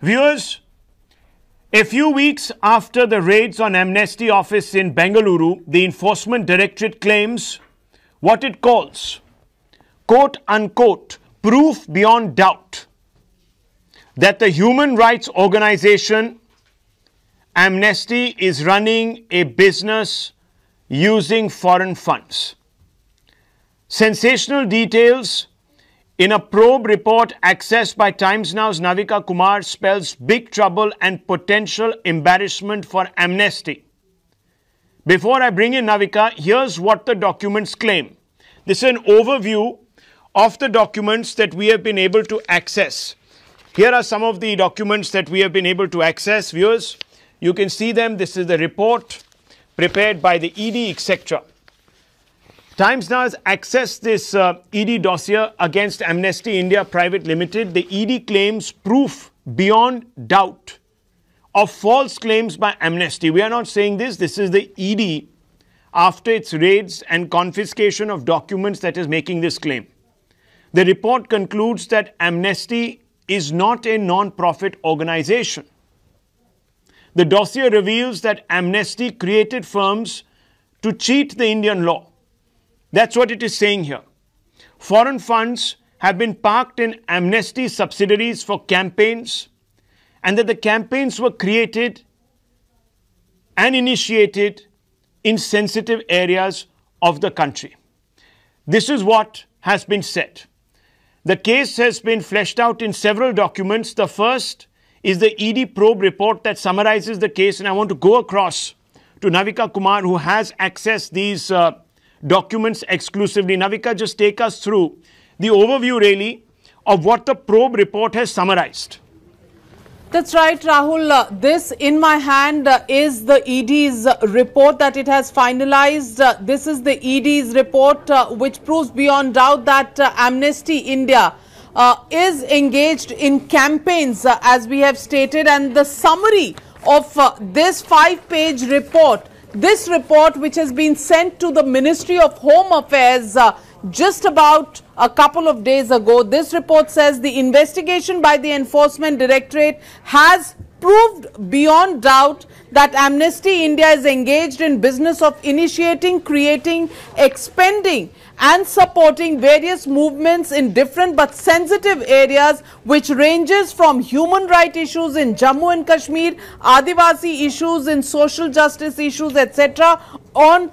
Viewers, a few weeks after the raids on Amnesty office in Bengaluru, the Enforcement Directorate claims what it calls, quote unquote, proof beyond doubt that the human rights organization Amnesty is running a business using foreign funds. Sensational details in a probe report accessed by Times Now's Navika Kumar spells big trouble and potential embarrassment for Amnesty. Before I bring in Navika, here's what the documents claim. This is an overview of the documents that we have been able to access. Here are some of the documents that we have been able to access. Viewers, you can see them. This is the report prepared by the ED, etc. Times Now has accessed this ED dossier against Amnesty India Private Limited. The ED claims proof beyond doubt of false claims by Amnesty. We are not saying this. This is the ED after its raids and confiscation of documents that is making this claim. The report concludes that Amnesty is not a non-profit organization. The dossier reveals that Amnesty created firms to cheat the Indian law. That's what it is saying here. Foreign funds have been parked in Amnesty subsidiaries for campaigns, and that the campaigns were created and initiated in sensitive areas of the country. This is what has been said. The case has been fleshed out in several documents. The first is the ED probe report that summarizes the case, and I want to go across to Navika Kumar, who has accessed these documents exclusively. Navika, just take us through the overview really of what the probe report has summarized. That's right, Rahul. This in my hand is the ED's report that it has finalized. This is the ED's report which proves beyond doubt that Amnesty India is engaged in campaigns, as we have stated, and the summary of this 5-page report, this report which has been sent to the Ministry of Home Affairs just about a couple of days ago. This report says the investigation by the Enforcement Directorate has proved beyond doubt that Amnesty India is engaged in business of initiating, creating, expending and supporting various movements in different but sensitive areas, which ranges from human rights issues in Jammu and Kashmir, Adivasi issues in social justice issues, etc. on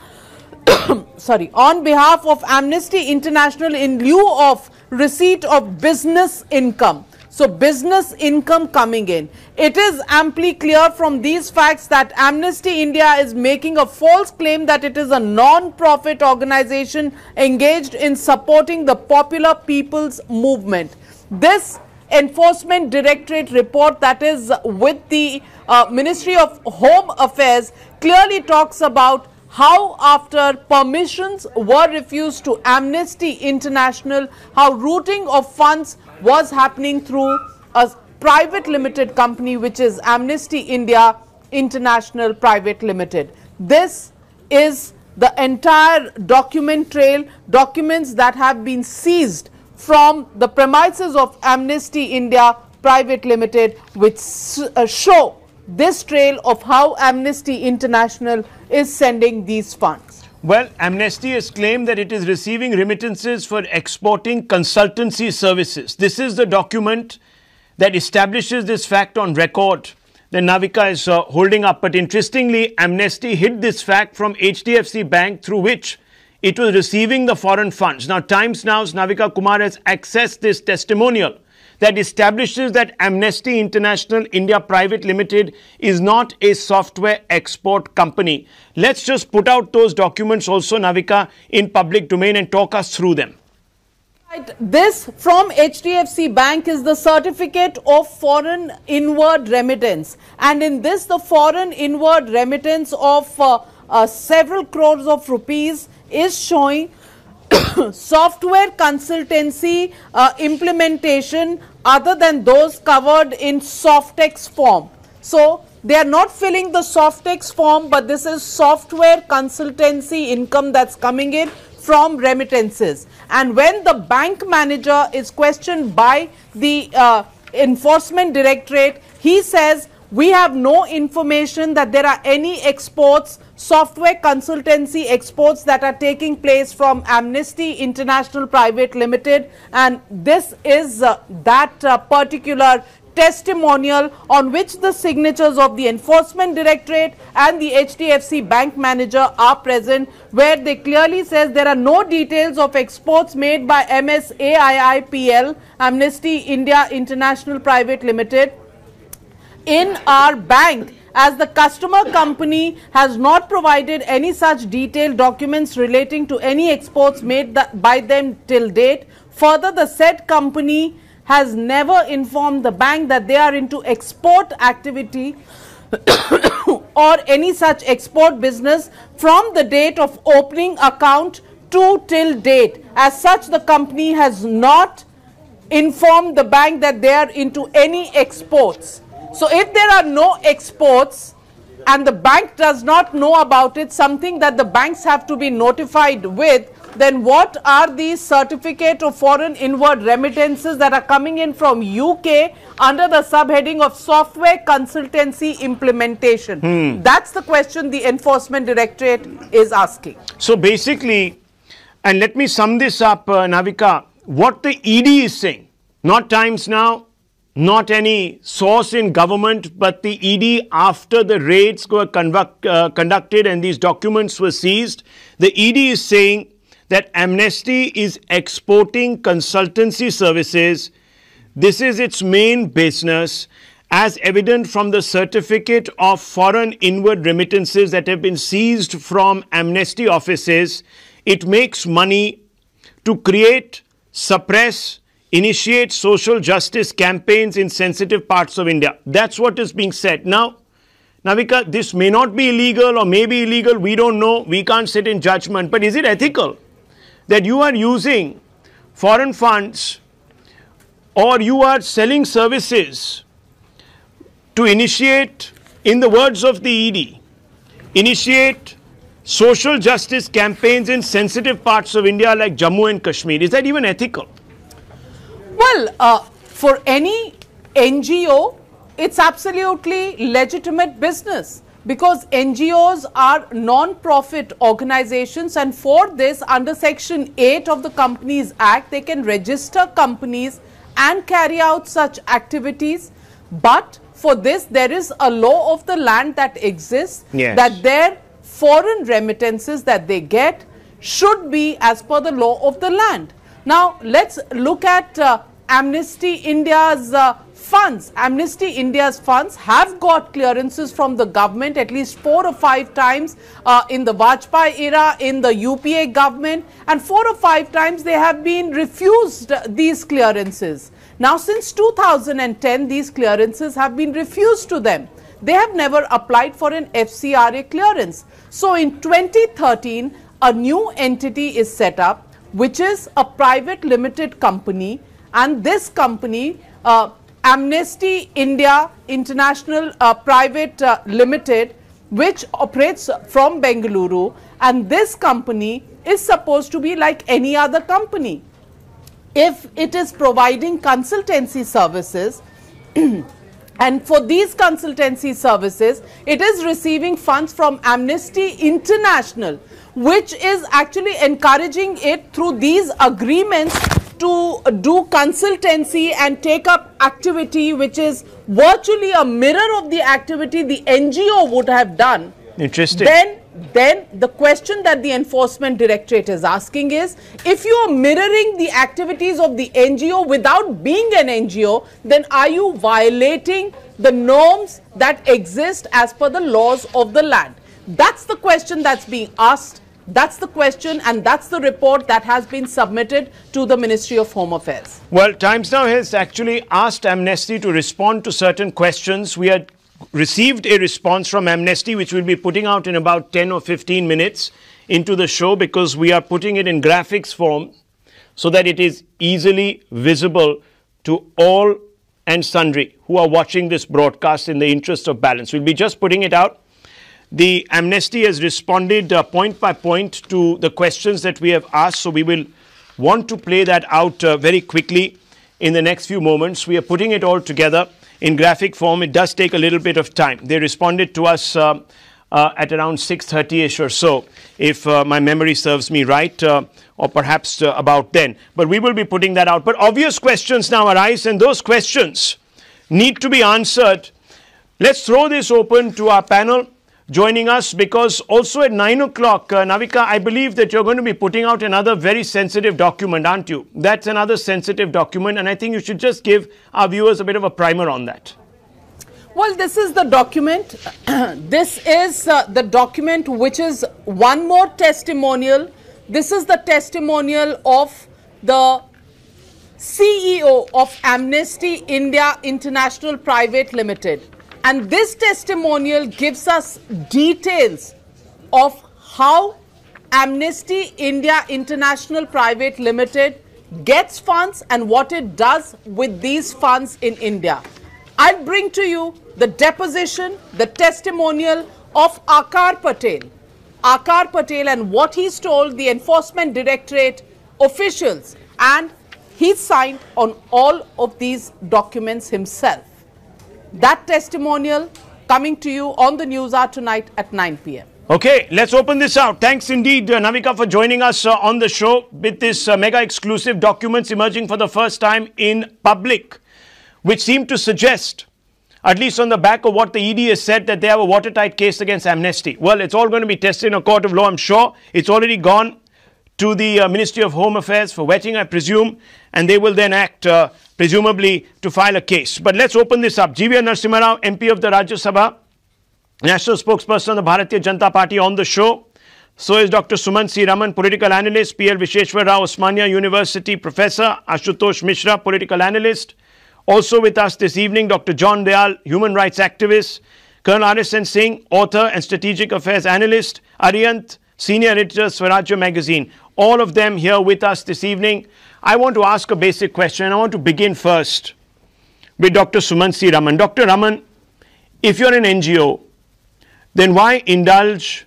behalf of Amnesty International in lieu of receipt of business income. So business income coming in. It is amply clear from these facts that Amnesty India is making a false claim that it is a non-profit organization engaged in supporting the popular people's movement. This Enforcement Directorate report that is with the Ministry of Home Affairs clearly talks about how after permissions were refused to Amnesty International, how routing of funds was happening through a private limited company, which is Amnesty India International Private Limited. This is the entire document trail, documents that have been seized from the premises of Amnesty India Private Limited, which show this trail of how Amnesty International is sending these funds. Well, Amnesty has claimed that it is receiving remittances for exporting consultancy services. This is the document that establishes this fact on record that Navika is holding up. But interestingly, Amnesty hid this fact from HDFC Bank, through which it was receiving the foreign funds. Now, Times Now's Navika Kumar has accessed this testimonial that establishes that Amnesty International India Private Limited is not a software export company. Let's just put out those documents also, Navika, in public domain and talk us through them. Right. This from HDFC Bank is the certificate of foreign inward remittance, and in this the foreign inward remittance of several crores of rupees is showing software consultancy implementation other than those covered in Softex form. So they are not filling the Softex form, but this is software consultancy income that's coming in from remittances. And when the bank manager is questioned by the Enforcement Directorate, he says, we have no information that there are any exports, software consultancy exports that are taking place from Amnesty International Private Limited, and this is that particular testimonial on which the signatures of the Enforcement Directorate and the HDFC Bank manager are present, where they clearly says there are no details of exports made by MSAIIPL, Amnesty India International Private Limited, in our bank, as the customer company has not provided any such detailed documents relating to any exports made by them till date. Further, the said company has never informed the bank that they are into export activity or any such export business from the date of opening account to till date. As such, the company has not informed the bank that they are into any exports. So if there are no exports and the bank does not know about it, something that the banks have to be notified with, then what are these certificate of foreign inward remittances that are coming in from UK under the subheading of software consultancy implementation? That's the question the Enforcement Directorate is asking. So basically, and let me sum this up, Navika, what the ED is saying, not Times Now, not any source in government, but the ED, after the raids were conducted and these documents were seized, the ED is saying that Amnesty is exporting consultancy services. This is its main business, as evident from the certificate of foreign inward remittances that have been seized from Amnesty offices. It makes money to create, suppress, initiate social justice campaigns in sensitive parts of India. That's what is being said. Now, Navika, this may not be illegal or may be illegal. We don't know. We can't sit in judgment. But is it ethical that you are using foreign funds or you are selling services to initiate, in the words of the ED, initiate social justice campaigns in sensitive parts of India like Jammu and Kashmir? Is that even ethical? Well, for any NGO, it's absolutely legitimate business, because NGOs are non-profit organizations, and for this, under Section 8 of the Companies Act, they can register companies and carry out such activities. But for this, there is a law of the land that exists, that their foreign remittances that they get should be as per the law of the land. Now, let's look at Amnesty India's funds. Amnesty India's funds have got clearances from the government at least 4 or 5 times in the Vajpayee era, in the UPA government, and 4 or 5 times they have been refused these clearances. Now, since 2010, these clearances have been refused to them. They have never applied for an FCRA clearance. So, in 2013, a new entity is set up, which is a private limited company, and this company, Amnesty India International Private Limited, which operates from Bengaluru, and this company is supposed to be like any other company. If it is providing consultancy services and for these consultancy services, it is receiving funds from Amnesty International, which is actually encouraging it through these agreements to do consultancy and take up activity which is virtually a mirror of the activity the NGO would have done. Interesting. Then the question that the Enforcement Directorate is asking is, if you are mirroring the activities of the NGO without being an NGO, then are you violating the norms that exist as per the laws of the land? That's the question that's being asked. That's the question, and that's the report that has been submitted to the Ministry of Home Affairs. Well, Times Now has actually asked Amnesty to respond to certain questions. We had received a response from Amnesty, which we'll be putting out in about 10 or 15 minutes into the show, because we are putting it in graphics form so that it is easily visible to all and sundry who are watching this broadcast in the interest of balance. We'll be just putting it out. The Amnesty has responded point by point to the questions that we have asked, so we will want to play that out very quickly in the next few moments. We are putting it all together in graphic form. It does take a little bit of time. They responded to us at around 6:30ish or so, if my memory serves me right, or perhaps about then. But we will be putting that out. But obvious questions now arise, and those questions need to be answered. Let's throw this open to our panel joining us, because also at 9 o'clock, Navika, I believe that you're going to be putting out another very sensitive document, aren't you? That's another sensitive document, and I think you should just give our viewers a bit of a primer on that. Well, this is the document. This is the document which is one more testimonial. This is the testimonial of the CEO of Amnesty India International Private Limited. And this testimonial gives us details of how Amnesty India International Private Limited gets funds and what it does with these funds in India. I'll bring to you the deposition, the testimonial of Akar Patel. Akar Patel and what he's told the Enforcement Directorate officials, and he signed on all of these documents himself. That testimonial coming to you on the News Hour tonight at 9 p.m. Okay, let's open this out. Thanks indeed, Navika, for joining us on the show with this mega exclusive documents emerging for the first time in public, which seem to suggest, at least on the back of what the ED has said, that they have a watertight case against Amnesty. Well, it's all going to be tested in a court of law, I'm sure. It's already gone to the Ministry of Home Affairs for vetting, I presume, and they will then act, presumably, to file a case. But let's open this up. GV Narasimha Rao, MP of the Rajya Sabha, National Spokesperson of the Bharatiya Janata Party, on the show. So is Dr. Sumant C. Raman, political analyst, PL Visheshwar Rao, Osmania University Professor, Ashutosh Mishra, political analyst. Also with us this evening, Dr. John Dayal, human rights activist, Colonel R.S.N. Singh, author and strategic affairs analyst, Arihant, senior editor, Swarajya magazine. All of them here with us this evening. I want to ask a basic question, and I want to begin first with Dr. Sumant C. Raman. Dr. Raman, if you're an NGO, then why indulge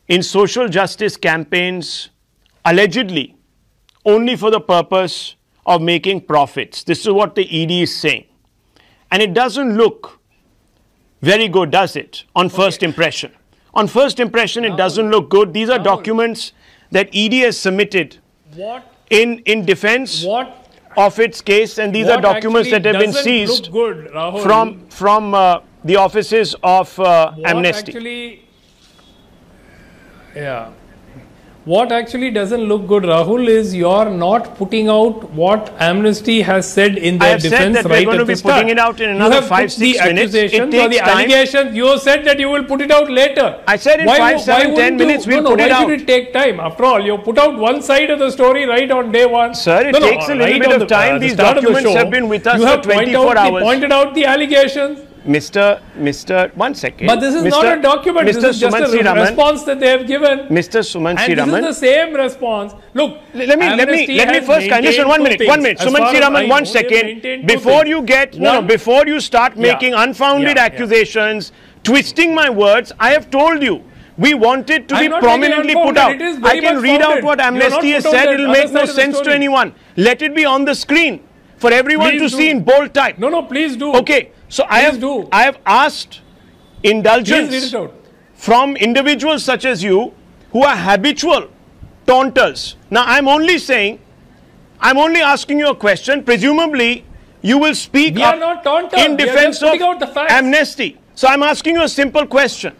in social justice campaigns allegedly only for the purpose of making profits? This is what the ED is saying. And it doesn't look very good, does it, on first impression? On first impression, it doesn't look good. These are documents that ED has submitted in defense of its case, and these are documents that have been seized from the offices of Amnesty. What actually doesn't look good, Rahul, is you're not putting out what Amnesty has said in their defense right at the start. I have said that we're going to be putting it out in another 5-6 minutes. It takes the allegations, you said that you will put it out later. I said in 5-7-10 minutes we'll put it out. Why should it take time? After all, you put out one side of the story right on day one. Sir, it takes a little bit of time. These documents have been with us for 24 hours. You pointed out the allegations. Mr. One second. But this is not a document. This is just a response that they have given. Mr. Sumant C. Raman. And this is the same response. Look, let me first listen. One minute. Sumant C. Raman, 1 second. Before you get before you start making unfounded accusations, twisting my words, I have told you we want it to be prominently put out. I can read out what Amnesty has said. It will make no sense to anyone. Let it be on the screen for everyone to see in bold type. No, please do. Okay. So I have asked indulgence from individuals such as you who are habitual taunters. Now I'm only asking you a question. Presumably you will speak up in defense of Amnesty. So I'm asking you a simple question.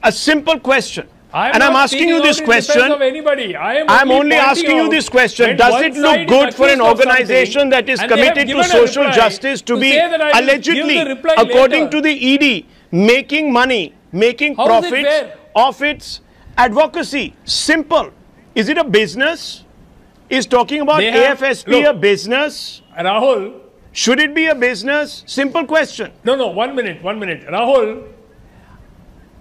A simple question. And I'm asking you this question. I'm only asking you this question. Does it look good for an organization that is committed to social justice to be allegedly, according to the ED, making money, making profits of its advocacy? Simple. Is it a business? Is talking about AFSP a business? Rahul. Should it be a business? Simple question. No, 1 minute. Rahul.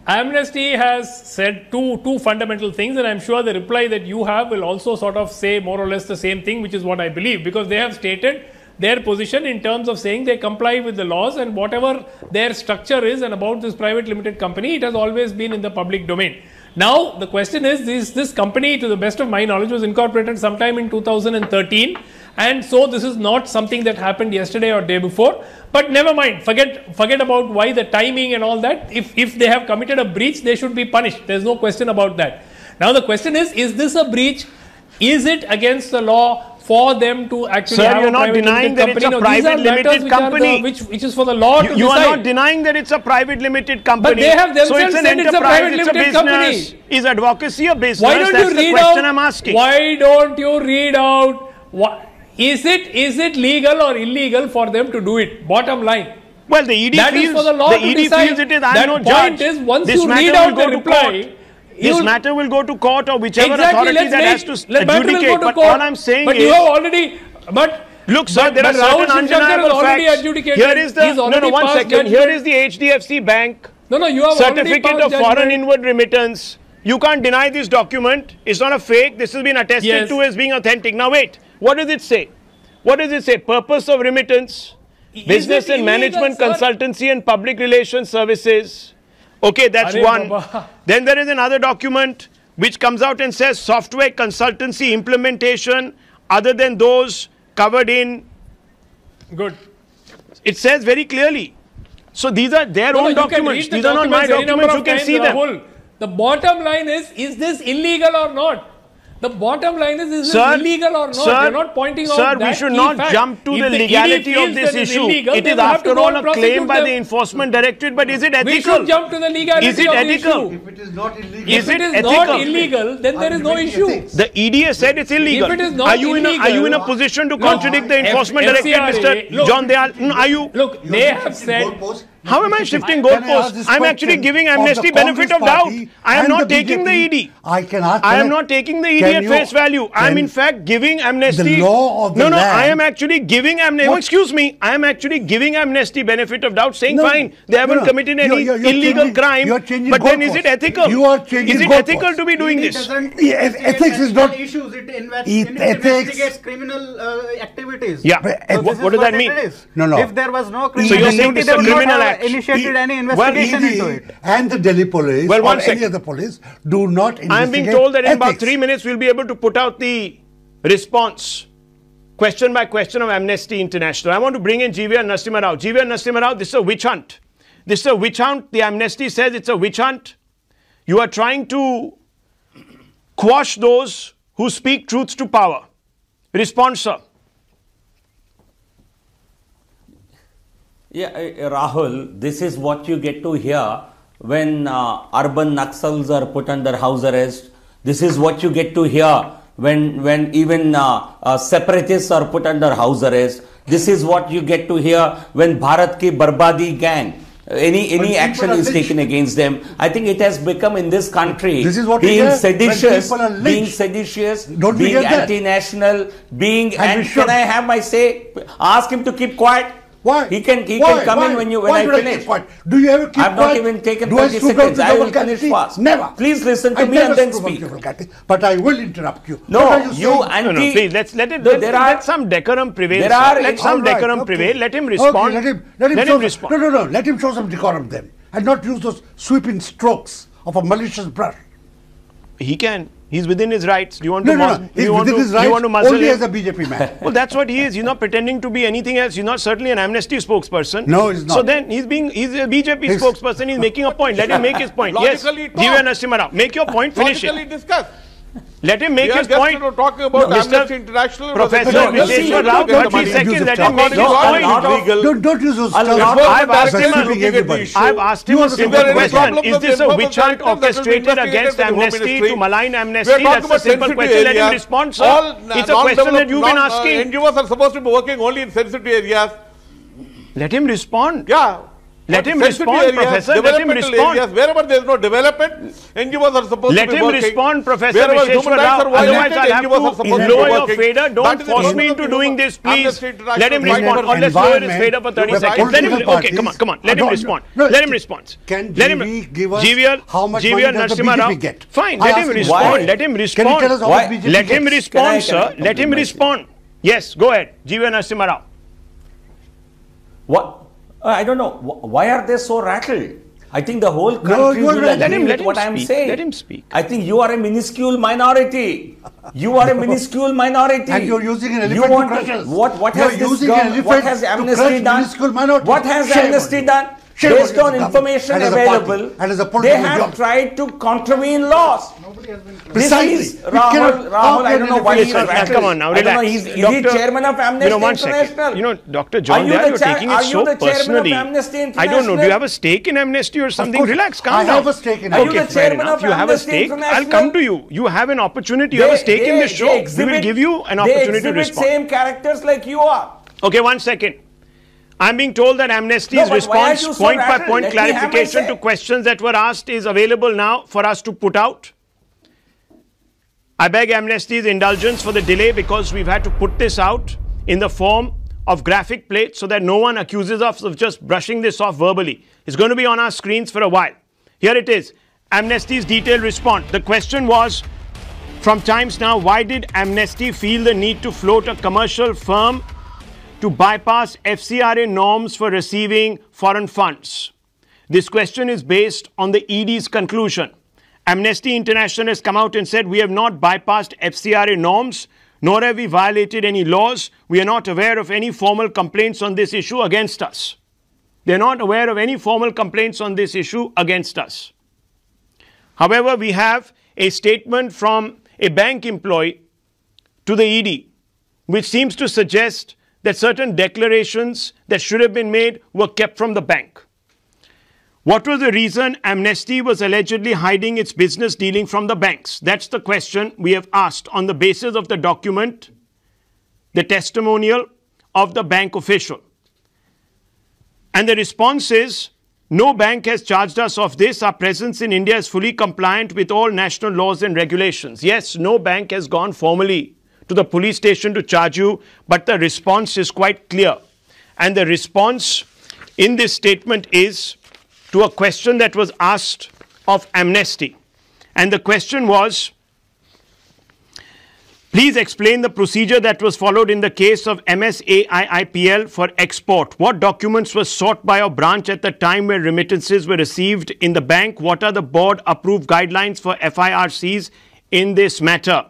Amnesty has said two fundamental things, and I'm sure the reply that you have will also sort of say more or less the same thing, which is what I believe, because they have stated their position in terms of saying they comply with the laws, and whatever their structure is and about this private limited company, it has always been in the public domain. Now, the question is, this company, to the best of my knowledge, was incorporated sometime in 2013, and so this is not something that happened yesterday or day before. But never mind, forget about why the timing and all that. If they have committed a breach, they should be punished. There's no question about that. Now the question is this a breach? Is it against the law for them to actually Sir, have you're a not private denying limited that it's company? a private limited company. Which is for the law to You are decide. not denying that it's a private limited company. But they have themselves so it's an said it's a enterprise, private it's a limited business. company. Is advocacy a business? Why don't That's you the read question out? I'm asking. Why don't you read out? Is it legal or illegal for them to do it? Bottom line. Well, the ED That feels is for the law the to ED decide. feels it is. I'm That no point judge. is, once This you matter read will out go the to reply, court. This matter will go to court or whichever exactly, authority that has to adjudicate. But all I'm saying but is, you have already. But look, sir, there are Rahul certain Shivshankar has undeniable already facts. adjudicated. Here is the He's already one passed second. Here is the HDFC Bank No, you have already certificate passed of foreign judgment. inward remittance. You can't deny this document. It's not a fake. This has been attested Yes. to as being authentic. Now wait, what does it say? What does it say? Purpose of remittance, business and management, consultancy and public relations services. Okay, that's one. Baba. Then there is another document which comes out and says software consultancy implementation other than those covered in. Good. It says very clearly. So these are their own You can documents. read the These are not my documents any number documents. You of can times, see them. Rahul. The bottom line is this illegal or not? The bottom line is this illegal or not? You're not pointing out that we should key not fact. jump to If the ED legality feels of this that it's issue. illegal, It they is will have to after go all and a prosecute claim by them. the enforcement directorate, but is it ethical? We should jump to the legality Is it of the ethical? issue. If it is not illegal, If it is not ethical? illegal, then there is no issue. The ED has said it's illegal. If it is not are you illegal, in a position to contradict the enforcement directorate, FCRA, Mr. look, John Dayal? Are you? Look, they have said. How am I shifting Can I ask goalposts? this I'm actually question giving of the Amnesty benefit of Congress doubt. Party I am and not the taking the BJP? ED. I am not taking the ED can at you- face value. I am can- in fact giving Amnesty. The law of the no, land- I am actually giving Amnesty. Oh, excuse me. I am actually giving Amnesty benefit of doubt, saying No, fine, they haven't no, committed any you're illegal changing- crime. you're changing But then is it goalposts. ethical? You are changing Is it goalposts. ethical to be doing this? Ethics is not- issues. It Ethics- investigates criminal activities. Yeah. But So What this does is that what mean? it is. No. If there was no So criminal you're saying activity, it's they a would not criminal have act? initiated any Well, investigation into it. and the Delhi police Well, or one any second. other police do not investigate I'm being told that in about ethics. 3 minutes we'll be able to put out the response, question by question of Amnesty International. I want to bring in GVR Narasimha Rao. GVR Narasimha Rao, this is a witch hunt. This is a witch hunt. The Amnesty says it's a witch hunt. You are trying to quash those who speak truths to power. Response, sir. Yeah, Rahul, this is what you get to hear when urban Naxals are put under house arrest. This is what you get to hear when even separatists are put under house arrest. This is what you get to hear when Bharat Ki Barbadi gang, any action is taken against them. I think it has become in this country This is what we being hear seditious, when people are being lynched. seditious, Don't we being hear that? anti-national, being And we and should. can I have my say? Ask him to keep quiet. Why? He can Why? come Why? in when Why I should finish. keep quiet? Do you ever keep I've not quiet? even taken Do I 30 stoop down seconds. to I will vulgarity? finish fast. Never. Please listen to I me never and then stoop down speak. to vulgarity, but I will interrupt you. No, What are you saying? anti. No, please, There some decorum prevail. there sir. are- Let some All right, decorum okay. prevail. Let him respond. Okay, let him show respond. No. Let him show some decorum then, and not use those sweeping strokes of a malicious brush. He can. He's within his rights. Do you want to? He's you want within to, his you rights want to muzzle only him? as a BJP man. Well, that's what he is. He's not pretending to be anything else. He's not certainly an Amnesty spokesperson. No, he's not. So then he's a BJP He's- spokesperson. He's making a point. Let him make his point. Yes, Logically talk. GVR Narasimha Rao, make your point. Finish Logically it. discuss. Let him make We are his just point. talking about Mr. Amnesty International. Professor No, no, see, Visheshwar Rao, don't 30 use seconds. the Let term. him make his No, a point. lot of- legal. Don't use those A terms. lot of- I've asked him Sweeping everybody. I've asked him You a are the simple one- question. problem Is of this the a witch hunt Informal Directive that will be orchestrated against investigated by the Home Amnesty Ministry? to malign We are Amnesty? talking That's a about simple sensitive question. Let him areas. respond, sir. All It's a question that you've been asking. NGOs are supposed to be working only in sensitive areas. Let him respond. Yeah. Let him Sensitive respond, areas, Professor. Let him developmental respond. Areas, wherever there is no development, NGOs are supposed Let to be him working. respond, Professor Wherever Visheshwar human rights Rao. are violated, Otherwise, I'll have NGOs are supposed to to be lower your working. fader. That Don't is the force problem me of into the doing this, please. Amnesty International Let him fight respond. for Or let's lower his environment fader for 30 where seconds. Let him. political Okay, come on, come on. Let him parties- respond. No, Let him respond. Can Let him. GV give us GVR, how much GVR money does the Narasimha Rao. BJP get? Fine. I Let ask him him. respond. Why? Let him Can you respond. tell us how Why? much BJP Let him gets? respond, Can I sir. Let him complete my respond. Yes, go ahead. GVR Narasimha Rao. What? I don't know. Why are they so rattled? I think the whole country you are will right. Let agree him with what I'm speak. saying. Let him speak. I think you are a minuscule minority. You are a minuscule minority. And you're using an You elephant want to crush us. What You're has this using an government, what elephant has to Amnesty crush done? minuscule minorities. What has Shame on Amnesty you. done? Shame on Based you on as a information government, and as a party, available, and as a they political have ideology. tried to contravene laws. Precisely. This is We cannot- Rahul, how I can don't know an why he's elephant- rattled. Come on now, I don't know, relax. is he chairman of Amnesty one second. International? Dr. John, you're taking it so personally. I don't know. Do you have a stake in Amnesty or something? course, Relax, calm I down. have a stake in Are you Okay, the fair chairman enough. of You have a Amnesty stake. I'll International? come to you. You have an opportunity. You have a stake in this show. We will give you an opportunity to They exhibit respond. same characters like you are. Okay, 1 second. I'm being told that Amnesty's No, but why are response, you so point by rattled? point Let me have my clarification say. to questions that were asked is available now for us to put out. I beg Amnesty's indulgence for the delay because we've had to put this out in the form of graphic plates so that no one accuses us of just brushing this off verbally. It's going to be on our screens for a while. Here it is. Amnesty's detailed response. The question was from Times Now, why did Amnesty feel the need to float a commercial firm to bypass FCRA norms for receiving foreign funds? This question is based on the ED's conclusion. Amnesty International has come out and said we have not bypassed FCRA norms, nor have we violated any laws. We are not aware of any formal complaints on this issue against us. They are not aware of any formal complaints on this issue against us. However, we have a statement from a bank employee to the ED, which seems to suggest that certain declarations that should have been made were kept from the bank. What was the reason Amnesty was allegedly hiding its business dealing from the banks? That's the question we have asked on the basis of the document, the testimonial of the bank official. And the response is, no bank has charged us of this. Our presence in India is fully compliant with all national laws and regulations. Yes, no bank has gone formally to the police station to charge you, but the response is quite clear. And the response in this statement is to a question that was asked of Amnesty. And the question was, please explain the procedure that was followed in the case of MSAIIPL for export. What documents were sought by your branch at the time where remittances were received in the bank? What are the board approved guidelines for FIRCs in this matter?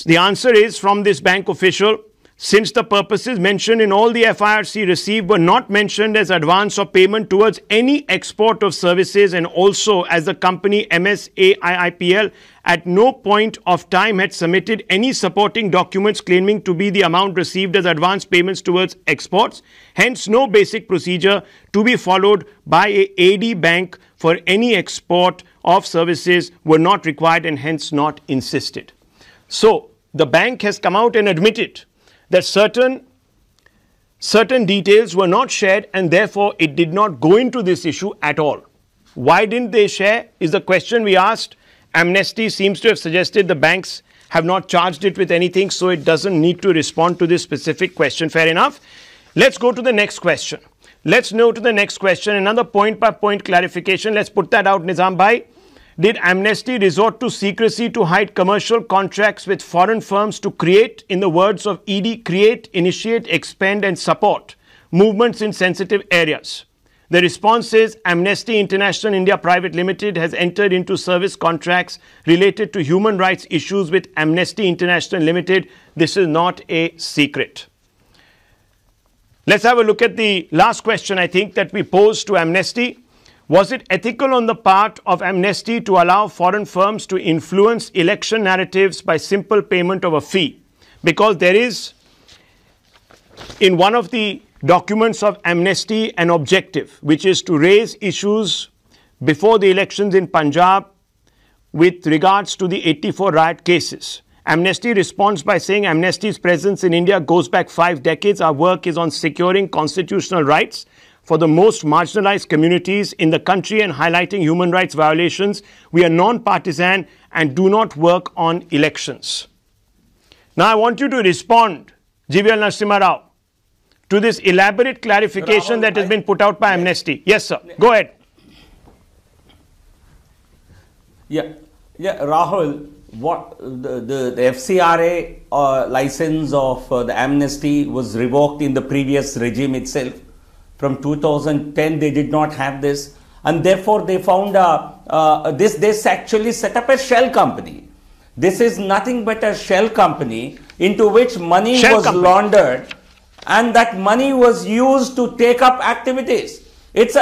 The answer is from this bank official, since the purposes mentioned in all the FIRC received were not mentioned as advance or payment towards any export of services, and also as the company MSAIIPL at no point of time had submitted any supporting documents claiming to be the amount received as advance payments towards exports, hence no basic procedure to be followed by a AD bank for any export of services were not required and hence not insisted. So the bank has come out and admitted that certain details were not shared and therefore it did not go into this issue at all. Why didn't they share is the question we asked. Amnesty seems to have suggested the banks have not charged it with anything, so it doesn't need to respond to this specific question. Fair enough. Let's go to the next question. Let's go to the next question. Another point by point clarification. Let's put that out, Nizam Bhai. Did Amnesty resort to secrecy to hide commercial contracts with foreign firms to create, in the words of ED, create, initiate, expend and support movements in sensitive areas? The response is Amnesty International India Private Limited has entered into service contracts related to human rights issues with Amnesty International Limited. This is not a secret. Let's have a look at the last question, I think, that we posed to Amnesty. Was it ethical on the part of Amnesty to allow foreign firms to influence election narratives by simple payment of a fee? Because there is, in one of the documents of Amnesty, an objective, which is to raise issues before the elections in Punjab with regards to the 84 riot cases. Amnesty responds by saying Amnesty's presence in India goes back 5 decades. Our work is on securing constitutional rights for the most marginalized communities in the country and highlighting human rights violations. We are non-partisan and do not work on elections. Now I want you to respond, GVL Narasimha Rao, to this elaborate clarification that has been put out by Amnesty. Yes, sir. Go ahead. Yeah, Rahul, what the FCRA license of the Amnesty was revoked in the previous regime itself. From 2010, they did not have this. And therefore, they found this actually set up a shell company. This is nothing but a shell company into which money was laundered, and that money was used to take up activities. It's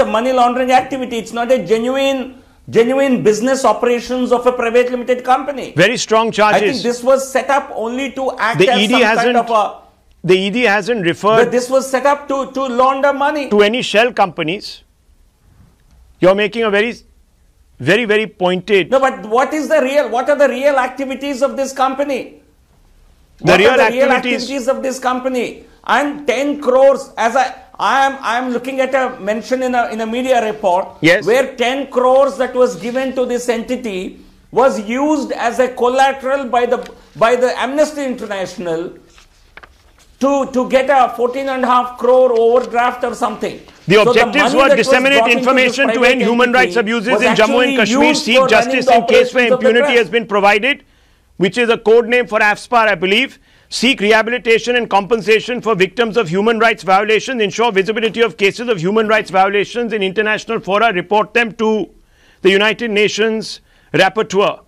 a money laundering activity. It's not a genuine business operations of a private limited company. Very strong charges. I think this was set up only to act as some kind of a... The ED hasn't referred... But this was set up to launder money. ...to any shell companies. You're making a very, very pointed... No, but what are the real activities of this company? The real activities of this company? And 10 crores, as I am looking at a mention in a media report, yes, where 10 crores that was given to this entity was used as a collateral by the Amnesty International to get a 14.5 crore overdraft or something. The objectives were disseminate information to end human rights abuses in Jammu and Kashmir, seek justice in case where impunity has been provided, which is a code name for AFSPAR, I believe, seek rehabilitation and compensation for victims of human rights violations, ensure visibility of cases of human rights violations in international fora, report them to the United Nations rapporteur.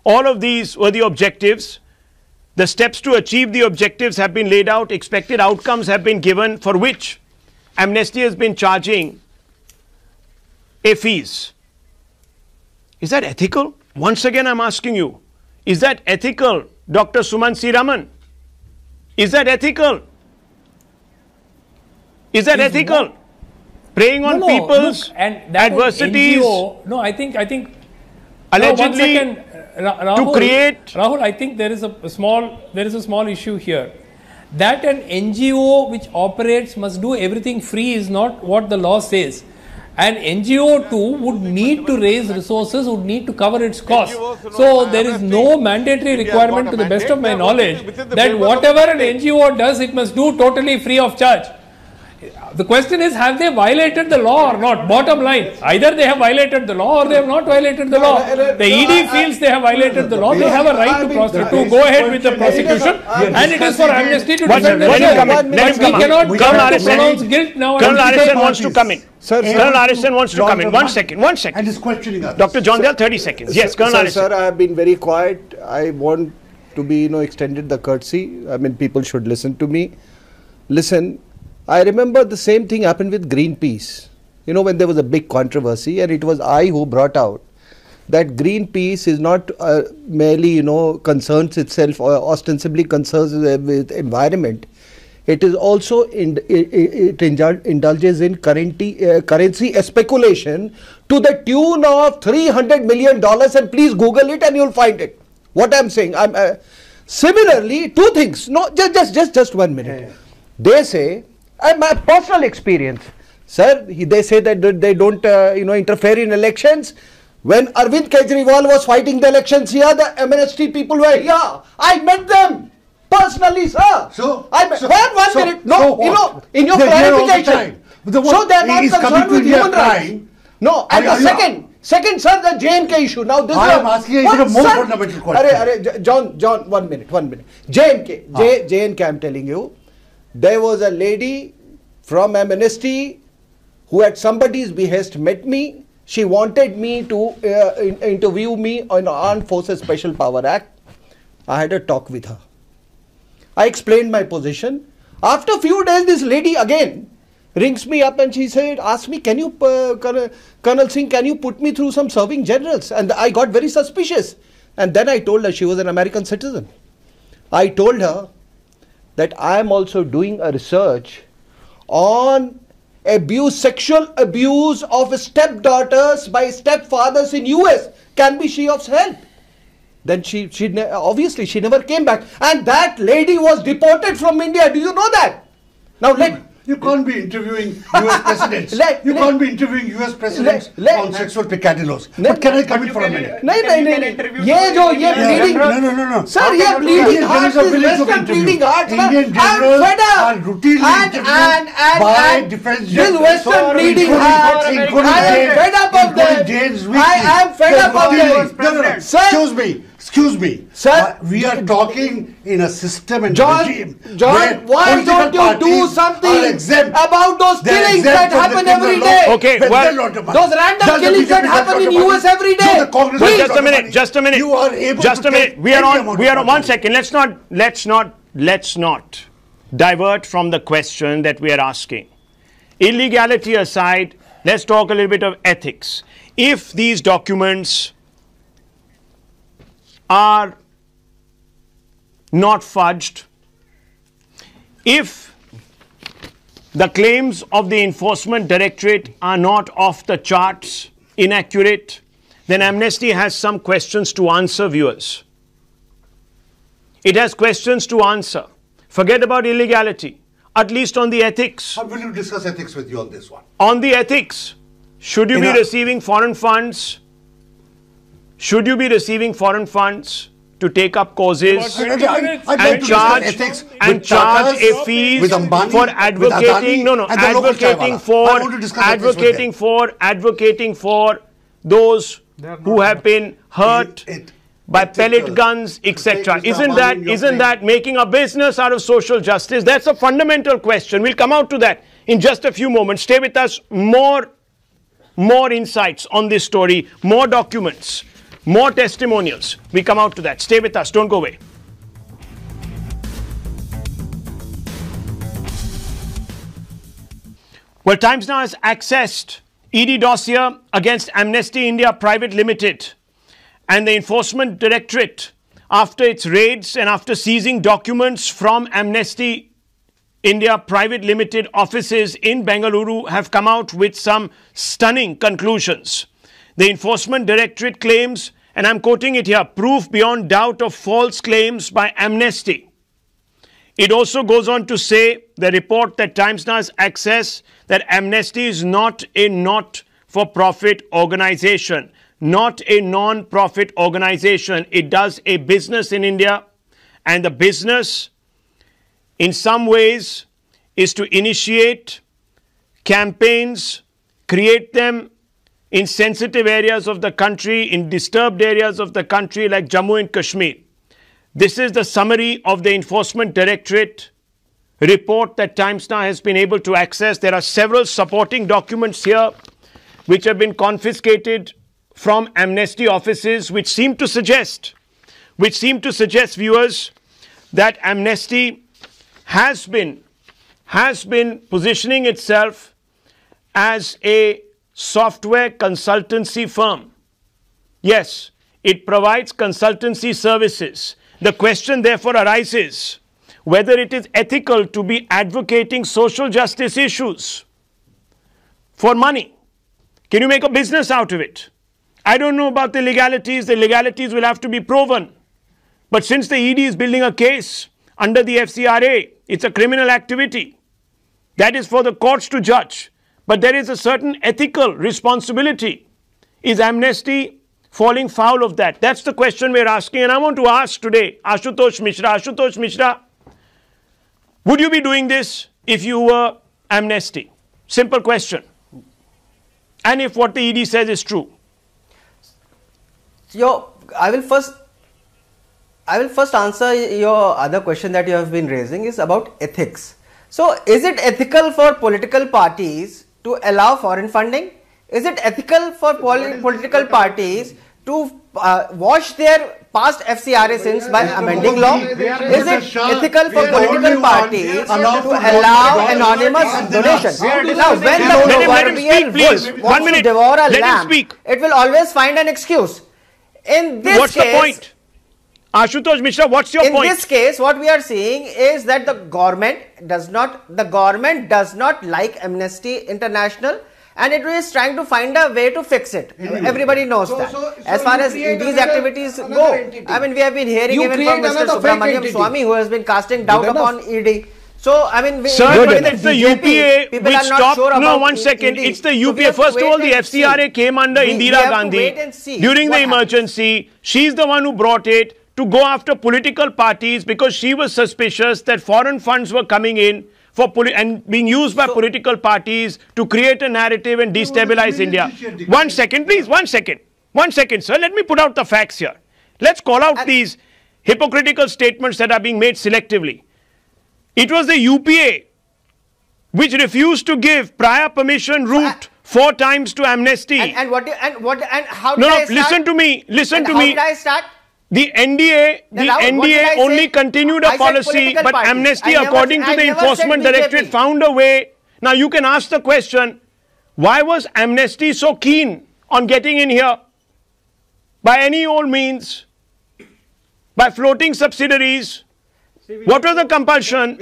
All of these were the objectives. The steps to achieve the objectives have been laid out, expected outcomes have been given, for which Amnesty has been charging a fees. Is that ethical? Once again, I'm asking you, is that ethical, Dr. Suman C. Raman? Is that ethical? Is that ethical? Preying on people's look, and that adversities. NGO, no, I think allegedly Rahul, to create. Rahul, I think there is a small issue here. That an NGO which operates must do everything free is not what the law says. An NGO too would need to raise resources, would need to cover its costs. So there is no mandatory requirement, to the best of my knowledge, that whatever an NGO does, it must do totally free of charge. The question is, have they violated the law or not? Bottom line, either they have violated the law or they have not violated the law. The ED feels they have violated the law. They have a right to go ahead with the prosecution, and it is for Amnesty to defend themselves. But we cannot pronounce guilt now. Colonel Arison wants to come in. Colonel Arison wants to come in. One second. And is questioning us. Dr. John Dale, 30 seconds. Yes, Colonel Arison. Sir, I have been very quiet. I want to be, extended the courtesy. I mean, people should listen to me. Listen. I remember the same thing happened with Greenpeace, when there was a big controversy, and it was I who brought out that Greenpeace is not merely, concerns itself or ostensibly concerns with environment. It is also, it indulges in currency speculation to the tune of $300 million, and please Google it and you'll find it. What I'm saying, similarly, two things, just 1 minute. Yeah. They say, my personal experience, sir, they say that they don't, interfere in elections. When Arvind Kejriwal was fighting the elections here, the Amnesty people were here. I met them personally, sir. So, one minute. No, in your clarification. So they are not concerned with human rights. No, and the second, sir, the JNK issue. Now this I am asking you a more fundamental question. John, 1 minute. JNK, I'm telling you. There was a lady from Amnesty who at somebody's behest met me. She wanted me to interview me on Armed Forces Special Power Act. I had a talk with her. I explained my position. After a few days, this lady again rings me up and she said, ask me, can you, Colonel Singh, can you put me through some serving generals? And I got very suspicious. And then I told her she was an American citizen. I told her that I am also doing a research on sexual abuse of stepdaughters by stepfathers in US. Can be she of help? Then she obviously she never came back, and that lady was deported from India. Do you know that? Now you can't be interviewing US presidents. You can't be interviewing US presidents on sexual peccadillos. But can I come in for a minute? No. Sir, ye bleeding hearts is Western bleeding hearts. Indian generals are routinely interviewed by defense generals. This Western bleeding hearts, I am fed up of them. I am fed up of them. Excuse me. Excuse me, Sir, we are talking in a system and John, regime. where John, why don't political you do parties are something exempt. about those They're killings exempt that from the happen criminal every law. day? Okay, When well, they lot of money. those random Does the killings that BJP happen lot in of money? US every day. So the Congress Please. has Just lot a of minute, money. just a minute. You are able just to a minute. take We are any on. amount We of are on. money. One second. Let's not divert from the question that we are asking. Illegality aside, let's talk a little bit of ethics. If these documents are not fudged, if the claims of the Enforcement Directorate are not off the charts, inaccurate, then Amnesty has some questions to answer, viewers. It has questions to answer. Forget about illegality, at least on the ethics. I'm willing to discuss ethics with you on this one. On the ethics, should you be receiving foreign funds? Should you be receiving foreign funds to take up causes I'd like and to charge discuss ethics and with charge Tatas, a fees with Ambani, for with advocating? Adani, No, and the local advocating chaiwala. I want to discuss ethics with advocating for those who have been hurt by pellet guns, etc. Isn't that making a business out of social justice? That's a fundamental question. We'll come out to that in just a few moments. Stay with us. More insights on this story, more documents, more testimonials. We come out to that. Stay with us. Don't go away. Well, Times Now has accessed ED dossier against Amnesty India Private Limited and the Enforcement Directorate after its raids and after seizing documents from Amnesty India Private Limited offices in Bengaluru have come out with some stunning conclusions. The Enforcement Directorate claims, and I'm quoting it here, proof beyond doubt of false claims by Amnesty. It also goes on to say, the report that Times Now has accessed, that Amnesty is not a not-for-profit organization, not a non-profit organization. It does a business in India, and the business in some ways is to initiate campaigns, create them in sensitive areas of the country, in disturbed areas of the country like Jammu and Kashmir. This is the summary of the Enforcement Directorate report that Times Now has been able to access. There are several supporting documents here which have been confiscated from Amnesty offices, which seem to suggest, viewers, that Amnesty has been positioning itself as a software consultancy firm. Yes, it provides consultancy services. The question therefore arises whether it is ethical to be advocating social justice issues for money. Can you make a business out of it? I don't know about the legalities. The legalities will have to be proven. But since the ED is building a case under the FCRA, it's a criminal activity. That is for the courts to judge. But there is a certain ethical responsibility. Is Amnesty falling foul of that? That's the question we're asking. And I want to ask today, Ashutosh Mishra, would you be doing this if you were Amnesty? Simple question. And if what the ED says is true? I will first answer your other question that you have been raising is about ethics. So, is it ethical for political parties to allow foreign funding? Is it ethical for political parties to wash their past FCRA sins by amending law? Is it ethical for political parties to allow anonymous donations? Now, when the proverbial wolf wants to devour a lamb, it will always find an excuse. In this what's the point? Ashutosh Mishra, what's your point? In this case, what we are seeing is that the government does not like Amnesty International, and it is trying to find a way to fix it. Everybody knows that. As far as ED's activities go, I mean, we have been hearing even from Mr. Subramaniam Swamy, who has been casting doubt upon ED. So, I mean, sir, it's the UPA which stopped. No, 1 second. It's the UPA. First of all, the FCRA came under Indira Gandhi during the emergency. She's the one who brought it to go after political parties because she was suspicious that foreign funds were coming in and being used by political parties to create a narrative and destabilize India. 1 second, please. 1 second. 1 second, sir. Let me put out the facts here. Let's call out these hypocritical statements that are being made selectively. It was the UPA which refused to give prior permission route 4 times to Amnesty. And how did I start? Listen to me. Listen to me. How did I start? The NDA only continued a policy, but Amnesty, according to the Enforcement Directorate, found a way. Now you can ask the question, why was Amnesty so keen on getting in here? By any old means, by floating subsidiaries. What was the compulsion?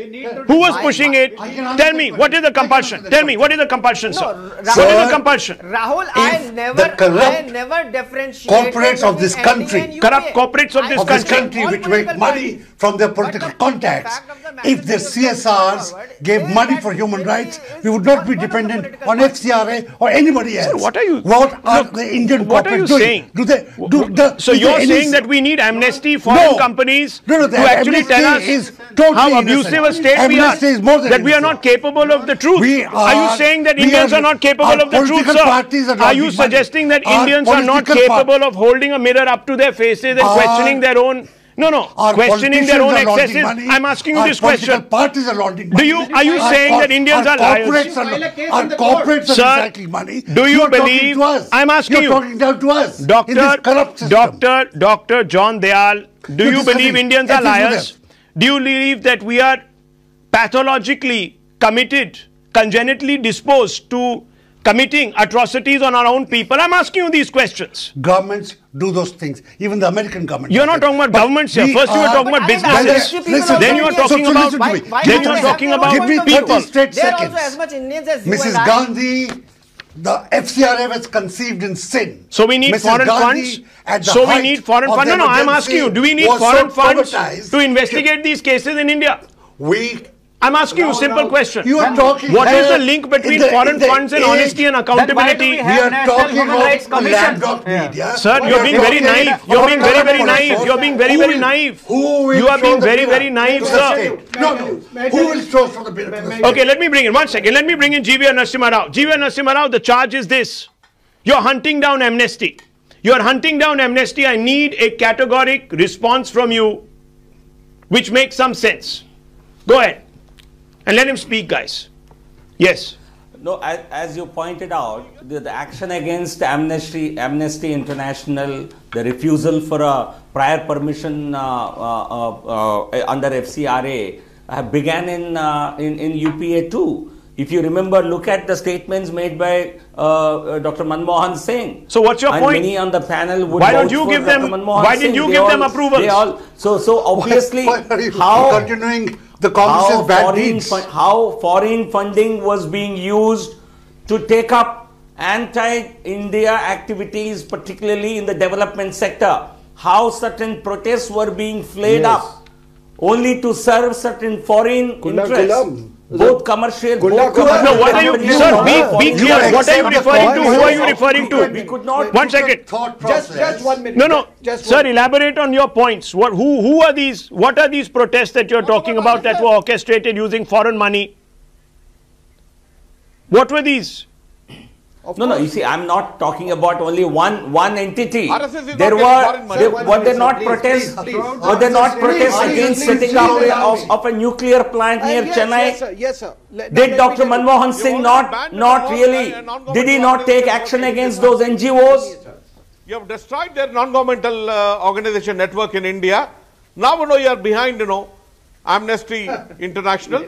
Who was pushing it? Tell me, what is the compulsion? Tell me, what is the compulsion, sir? What is the compulsion? Rahul, I never differentiate corporates of this country, corrupt corporates of this country which make money from their political contacts. If the CSRs gave money for human rights, we would not be dependent on FCRA or anybody else. Sir, what are you? What are the Indian what are you corporates saying? doing? So you're saying that we need amnesty foreign companies to actually tell us how abusive a state we are, that we are not capable of the truth. Are you saying that Indians are not capable of the truth, sir? Are you suggesting that Indians are not capable of holding a mirror up to their faces and questioning their own? Questioning their own excesses. I'm asking you this question. Parties are laundering money. Are you saying that Indians are liars? Our corporates are recycling money. Do you believe? I'm asking you. You're talking down to us. Dr. John Dayal, do you believe Indians are liars? Do you believe that we are pathologically committed, congenitally disposed to committing atrocities on our own people? I'm asking you these questions. Governments do those things. Even the American government. You're not talking about governments here. First you were talking about businesses. Then you are talking about Give me 30 straight There are seconds. also as much Indians as you Mrs. and I. Gandhi, the FCRA was conceived in sin. So we need Mrs. foreign Gandhi, funds. So we need foreign funds. No, I'm asking you, do we need foreign funds to investigate these cases in India? I'm asking you a simple question. You are talking. What is the link between foreign funds and honesty and accountability? We are talking about lapdog media. Sir, you're being very naive. You're being very, very naive. You're being very, very naive. You are being very, very naive, sir. No. Who will show for the bill? Okay, let me bring in, 1 second. Let me bring in GV Narasimha Rao. GV Narasimha Rao, the charge is this. You're hunting down Amnesty. You're hunting down Amnesty. I need a categoric response from you which makes some sense. Go ahead. And let him speak, guys. Yes. No, as you pointed out, the action against Amnesty International, the refusal for a prior permission under FCRA began in UPA too. If you remember, look at the statements made by Dr. Manmohan Singh. So what's your point? Many on the panel would why don't you give them? Why didn't you give them approvals? So obviously, how continuing the Congress's bad deeds? How foreign funding was being used to take up anti-India activities, particularly in the development sector. How certain protests were being flayed up only to serve certain foreign interests. Both commercial, No, what are you, sir, be clear. What are you referring to? Who are you referring to? We could not. 1 second. Just 1 minute. No. Sir, elaborate on your points. Who are these? What are these protests that you're talking about that were orchestrated using foreign money? What were these? No. You see, I'm not talking about only one entity. RSS is There not were not protests? Were there not protests against setting up of a nuclear plant near Chennai? Yes, sir. Did Dr. Manmohan Singh not really? Did he not take action against those NGOs? You have destroyed their non-governmental organization network in India. Now you are behind Amnesty International.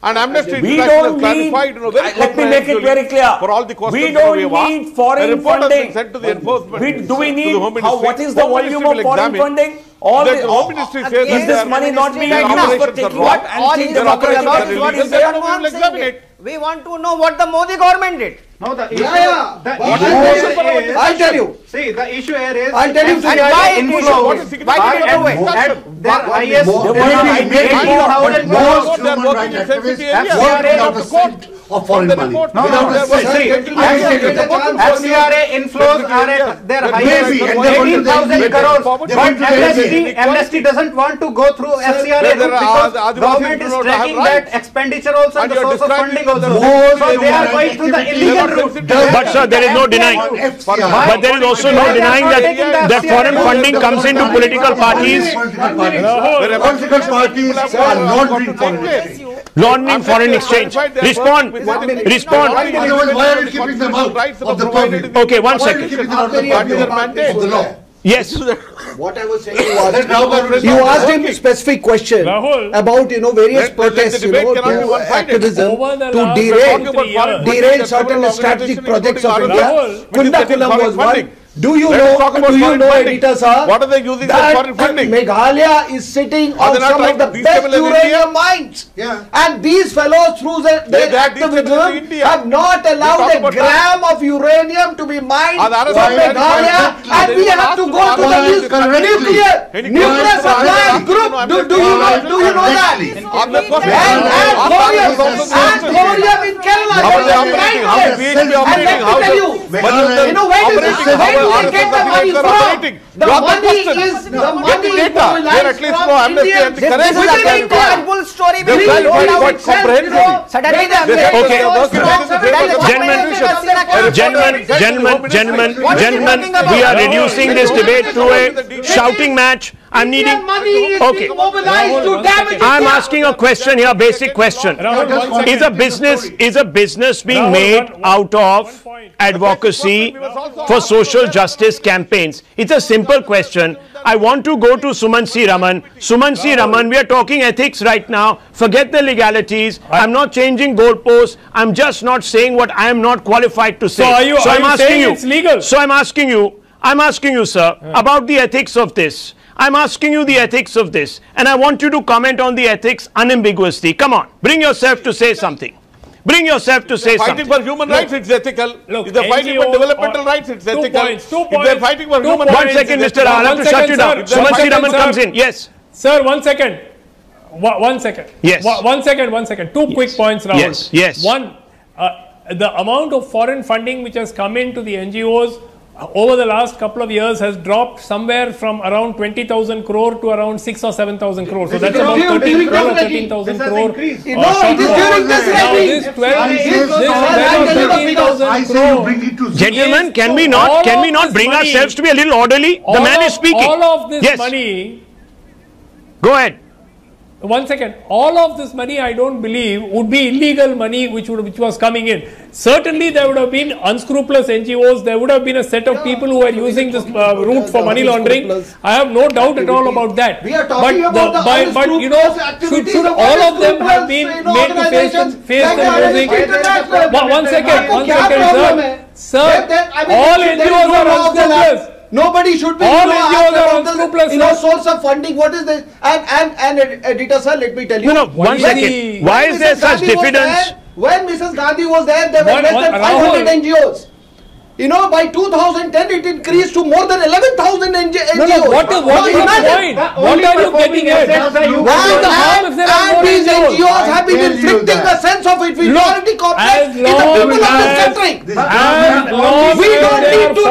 And Amnesty International clarified, let me make it very clear. For all the questions we don't need foreign funding. Sent to the enforcement. Do we need? What is the volume of foreign funding? The Home Ministry says is this money not being used for taking up anti-democratic activities? We want to know what the Modi government did. No, the issue. I'll tell you. See, the issue here is. I'll tell you. Why inflow. Why did you do it? At their highest. They are working in sensitive areas. They are out of the court. of foreign money. FCRA inflows are at their highest, 18,000 crores. But Amnesty doesn't want to go through FCRA because government is tracking that expenditure also and the source of funding also. So they are going through the illegal route. But sir, there is no denying. But there is also no denying that foreign funding comes into political parties. Political parties are laundering foreign exchange. Laundering foreign exchange. Respond. Respond. Why are you keeping them out of the purview? Okay, one second. Keeping them out of the purview of the law. Yes. What I was saying was, you asked him a specific question about, various protests, activism to derail certain strategic projects of India. Kundakulam was one. Do you know, Editor sir, what are they using for foreign funding? Meghalaya is sitting on some of the best uranium mines. Yeah. And these fellows, through their activism, have not allowed a gram of uranium to be mined from Meghalaya. And we have to go to the nuclear supply group. Do you know that? And thorium in Kerala. The money is mobilized from India. This is a full story. Gentlemen, we are reducing this debate to a shouting match. I'm needing. Okay. I'm asking a question here, basic question. Is a business being made out of advocacy for social justice campaigns? It's a simple question. I want to go to Suman C. Raman. Suman C. Raman, we are talking ethics right now. Forget the legalities. I'm not changing goalposts. I'm just not saying what I am not qualified to say. So I'm asking you. It's legal. So I'm asking you, sir, about the ethics of this. I'm asking you the ethics of this, and I want you to comment on the ethics unambiguously. Come on, bring yourself to say something. Bring yourself to say something. Fighting for human rights, it's ethical. If they're fighting for developmental rights, it's ethical. If they're fighting for human rights, 1 second, Mr. I'll have to shut you down. Suman C. Raman comes in. Yes. Sir, 1 second. 1 second. Yes. 1 second. Two quick points, Rahul. Yes. One, the amount of foreign funding which has come into the NGOs over the last couple of years has dropped somewhere from around 20,000 crore to around 6 or 7,000 crore. So that's about 13,000 crore. No, it is during this this 13,000 crore. Gentlemen, can we not bring ourselves to be a little orderly? The man is speaking. All of this money. Go ahead. 1 second. All of this money, I don't believe, would be illegal money which was coming in. Certainly, there would have been unscrupulous NGOs. There would have been a set of people who were using this route for money laundering. I have no doubt at all about that. We are talking about should all of them have been made to face the losing? 1 second, sir. All NGOs are unscrupulous. Nobody should be source of funding. What is this? And Editor sir, let me tell you. No, 1 second. Why is there such diffidence? When Mrs. Gandhi was there were less than 500 NGOs. By 2010 it increased to more than 11,000 NGOs. What is the point? What are you getting at? And these NGOs have been inflicting a sense of inferiority complex in the people of this country. We don't need to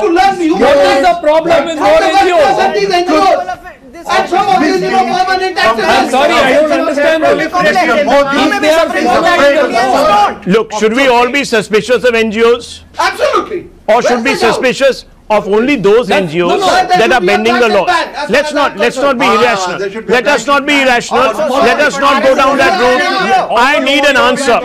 learn human What is the problem with more NGOs? And some of these, permanent activists. I'm sorry, I don't understand. Look, should we all be suspicious of NGOs? Absolutely. Or should be suspicious of only those NGOs that are bending the law? Let's not be irrational. Let us not be irrational. Let us not go down that route. I need an answer.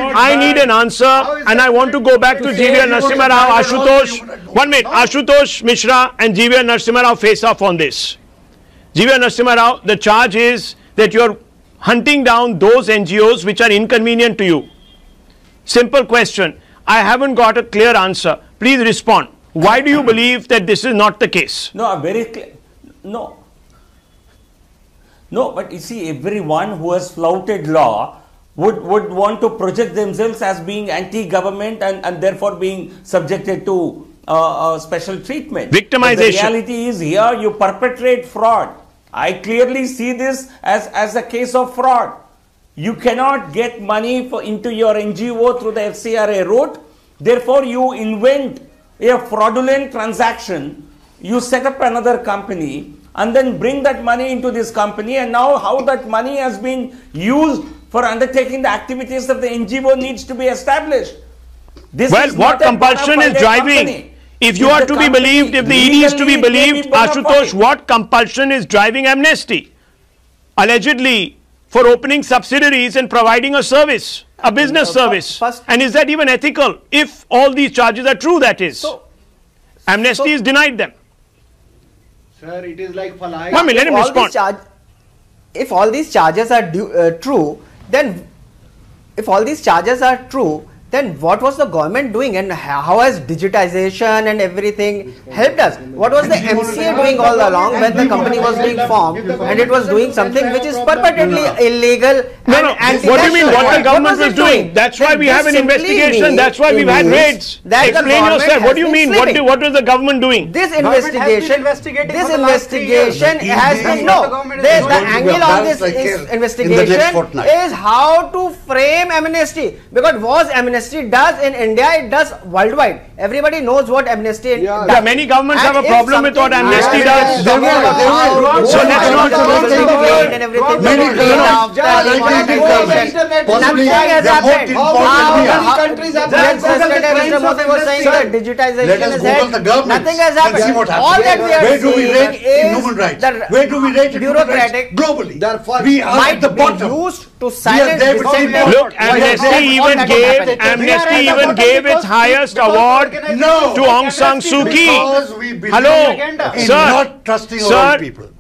And I want to go back to GVR Narasimha Rao, Ashutosh. 1 minute. Ashutosh Mishra and GVR Narasimha Rao face off on this. GVR Narasimha Rao, the charge is that you're hunting down those NGOs which are inconvenient to you. Simple question. I haven't got a clear answer. Please respond. Why do you believe that this is not the case? No, I'm very clear. No, but you see, everyone who has flouted law would want to project themselves as being anti-government and therefore being subjected to special treatment. Victimization. But the reality is here you perpetrate fraud. I clearly see this as a case of fraud. You cannot get money into your NGO through the FCRA route. Therefore, you invent a fraudulent transaction. You set up another company and then bring that money into this company, and now how that money has been used for undertaking the activities of the NGO needs to be established. Well, what compulsion is driving? If you are to be believed, if the ED is to be believed, Ashutosh, what compulsion is driving Amnesty? Allegedly for opening subsidiaries and providing a service, a business service. And is that even ethical? If all these charges are true, that is. Amnesty has denied them. Sir, it is like Falai. Let him respond. If all these charges are true, then then what was the government doing, and how has digitization and everything helped us? What was the MCA doing all along when the company was being formed and it was doing something which is purportedly illegal? What do you mean what the government was doing? That's why we have an investigation. That's why we've had raids. Explain yourself. What do you mean? What was the government doing? This investigation has been, the angle on this investigation is how to frame Amnesty, because was Amnesty does in India, it does worldwide. Everybody knows what Amnesty does. Yeah, many governments have a problem with what Amnesty does. So let's not nothing has happened. Nothing has happened. All that we are seeing is the bureaucratic globally. We are at the bottom. Used to silence dissent. Look, Amnesty even gave its highest award to Aung San Suu Kyi. Hello, sir.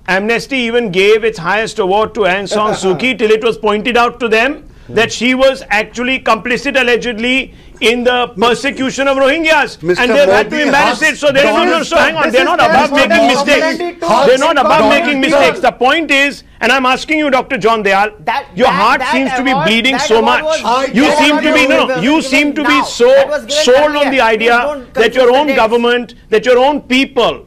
Amnesty even gave its highest award to Aung San Suu Kyi till it was pointed out to them that she was actually complicit allegedly in the persecution of Rohingyas, and they had to embarrass it. So there is no, hang on, they're not above making mistakes. They're not above making mistakes. The point is, and I'm asking you, Dr. John Dayal, your heart seems to be bleeding so much. You seem to be so sold on the idea that your own government, that your own people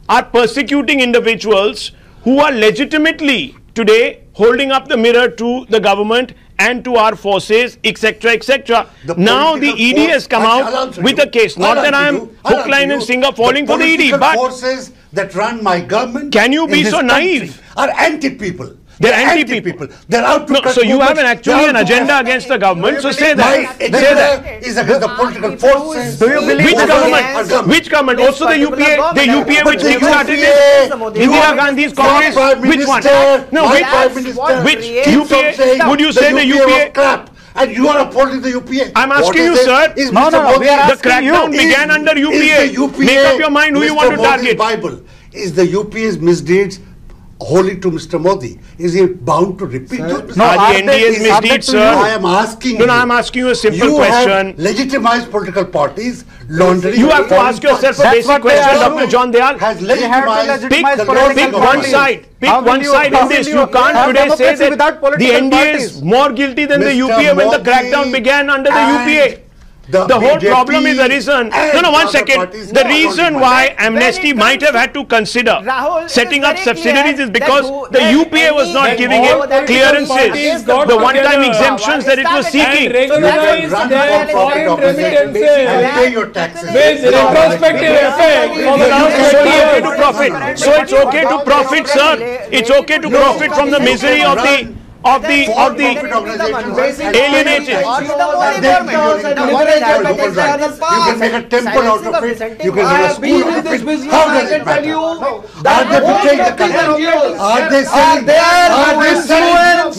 are persecuting individuals who are legitimately today holding up the mirror to the government and to our forces, etc., etc. Now the ED has come out with a case. Not that I am hook, line and sinker falling for the ED, but forces that run my government, can you be so naive? Are anti-people. They're anti-people. They're out to so you have actually an agenda against the government. So say that. My agenda is against the political forces. Do you believe which government? Which government? Also the UPA. The UPA which started this. Indira Gandhi's Congress. Which one? No, which UPA? Would you say the UPA? And you are upholding the UPA. I'm asking you, sir. The crackdown began under UPA. Make up your mind who you want to target. Bible. Is the UPA's misdeeds holy to Mr. Modi? Is he bound to repeat those? No, the NDA's misdeeds, sir. I am asking you. No, I'm asking you a simple question. Have legitimized political parties laundering. You have to ask yourself a basic question, Dr. John Dayal. Has legitimized Pick one side. Pick one side in this. You can't today say that the NDA is more guilty than the UPA when the crackdown began under the UPA. The whole problem is the reason. No, 1 second. The reason why Amnesty might have had to consider setting up subsidiaries is because the UPA was not giving it clearances, the one-time exemptions that it was seeking. Pay your taxes. Retrospective effect. So it's okay to profit, sir. It's okay to profit from the misery of the alienated. You can make a temple out of it. You can make a school out of it. How does it matter? Are they betraying the country? Are they selling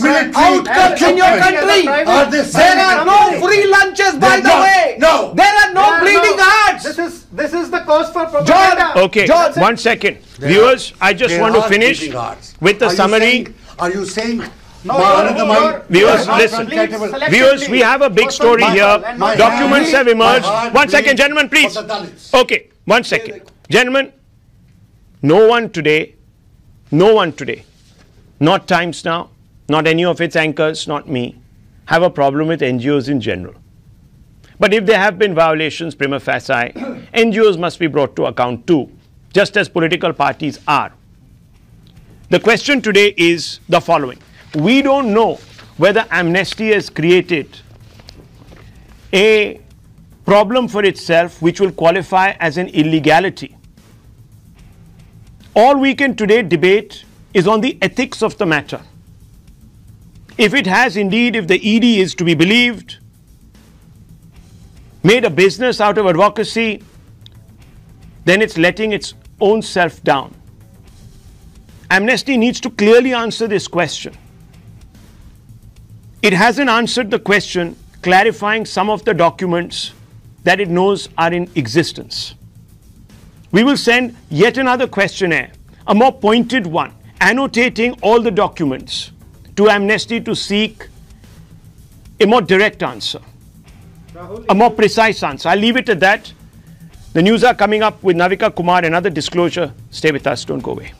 military outcomes in your country? Are they There are no free lunches, by the way. No. There are no bleeding hearts. This is the cause for propaganda. Okay, 1 second. Viewers, I just want to finish with the summary. Are you saying? Viewers, listen. Viewers, we have a big story here. Documents have emerged. 1 second, gentlemen, please. Okay, 1 second. Gentlemen, no one today, not Times Now, not any of its anchors, not me, have a problem with NGOs in general. But if there have been violations prima facie, NGOs must be brought to account too, just as political parties are. The question today is the following. We don't know whether Amnesty has created a problem for itself which will qualify as an illegality. All we can today debate is on the ethics of the matter. If it has indeed, if the ED is to be believed, made a business out of advocacy, then it's letting its own self down. Amnesty needs to clearly answer this question. It hasn't answered the question clarifying some of the documents that it knows are in existence. We will send yet another questionnaire, a more pointed one, annotating all the documents to Amnesty to seek a more direct answer, a more precise answer. I'll leave it at that. The news are coming up with Navika Kumar, another disclosure. Stay with us, don't go away.